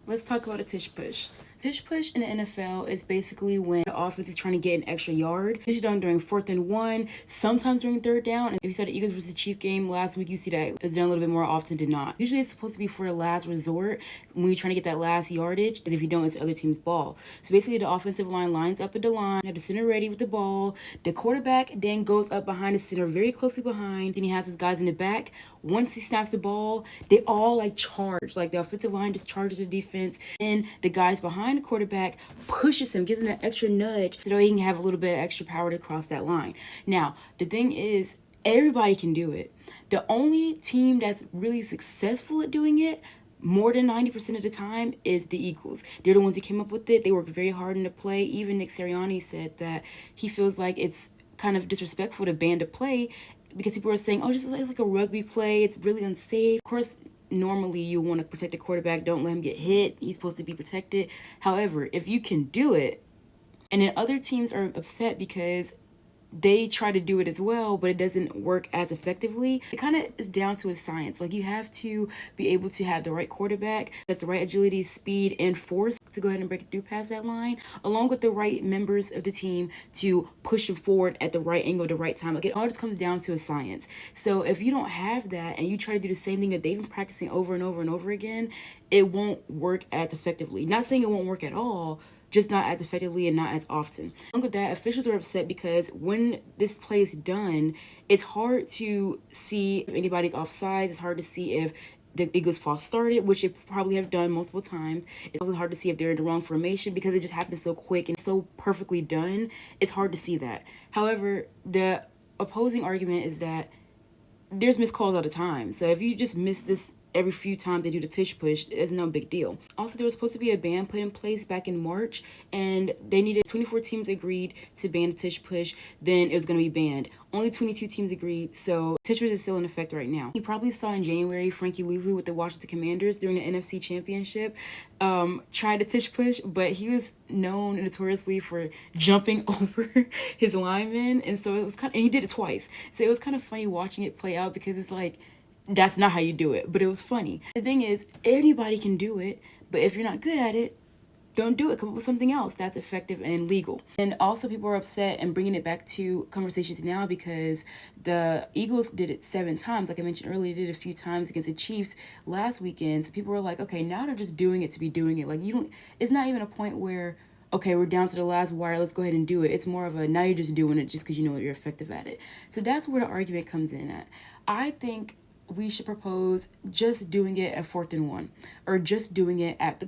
Let's talk about a Tush Push. Tush Push in the NFL is basically when the offense is trying to get an extra yard. Usually done during 4th and 1, sometimes during 3rd down. And if you saw the Eagles versus Chiefs game last week, you see that it's done a little bit more often than not. Usually it's supposed to be for the last resort when you're trying to get that last yardage, because if you don't, it's the other team's ball. So basically the offensive line lines up at the line, have the center ready with the ball. The quarterback then goes up behind the center, very closely behind, and he has his guys in the back. Once he snaps the ball, they all charge. The offensive line just charges the defense, and the guys behind the quarterback pushes him, gives him that extra nudge so that he can have a little bit of extra power to cross that line. Now, the thing is, everybody can do it. The only team that's really successful at doing it more than 90% of the time is the Eagles. They're the ones that came up with it. They work very hard in the play. Even Nick Sirianni said that he feels like it's kind of disrespectful to ban the play because people are saying, oh, just like a rugby play, it's really unsafe. Of course, normally you want to protect the quarterback, don't let him get hit, he's supposed to be protected. However, if you can do it, and then other teams are upset because they try to do it as well, but it doesn't work as effectively. It kind of is down to a science. You have to be able to have the right quarterback, that's the right agility, speed, and force to go ahead and break it through past that line, along with the right members of the team to push them forward at the right angle, the right time. It all just comes down to a science. So if you don't have that and you try to do the same thing that they've been practicing over and over and over again, it won't work as effectively. Not saying it won't work at all, just not as effectively and not as often. Along with that, officials are upset because when this play is done, it's hard to see if anybody's offsides. It's hard to see if the Eagles false started, which they probably have done multiple times. It's also hard to see if they're in the wrong formation because it just happens so quick and so perfectly done. It's hard to see that. However, the opposing argument is that there's missed calls all the time. So if you just miss this every few times they do the Tush Push, it's no big deal. Also, there was supposed to be a ban put in place back in March, and they needed 24 teams agreed to ban the Tush Push, then it was going to be banned. Only 22 teams agreed, so Tush Push is still in effect right now. You probably saw in January Frankie Louvu with the Washington Commanders during the NFC Championship tried the Tush Push, but he was known notoriously for jumping over his linemen, and so it was and he did it twice. So it was kind of funny watching it play out because it's that's not how you do it, but it was funny. The thing is, anybody can do it, but if you're not good at it, don't do it. Come up with something else that's effective and legal. And also people are upset and bringing it back to conversations now because the Eagles did it 7 times. Like I mentioned earlier, they did it a few times against the Chiefs last weekend. So people were like, okay, now they're just doing it to be doing it. It's not even a point where, okay, we're down to the last wire, let's go ahead and do it. It's more of a, now you're just doing it just because you know that you're effective at it. So that's where the argument comes in at. I think we should propose just doing it at 4th and 1 or just doing it at the goal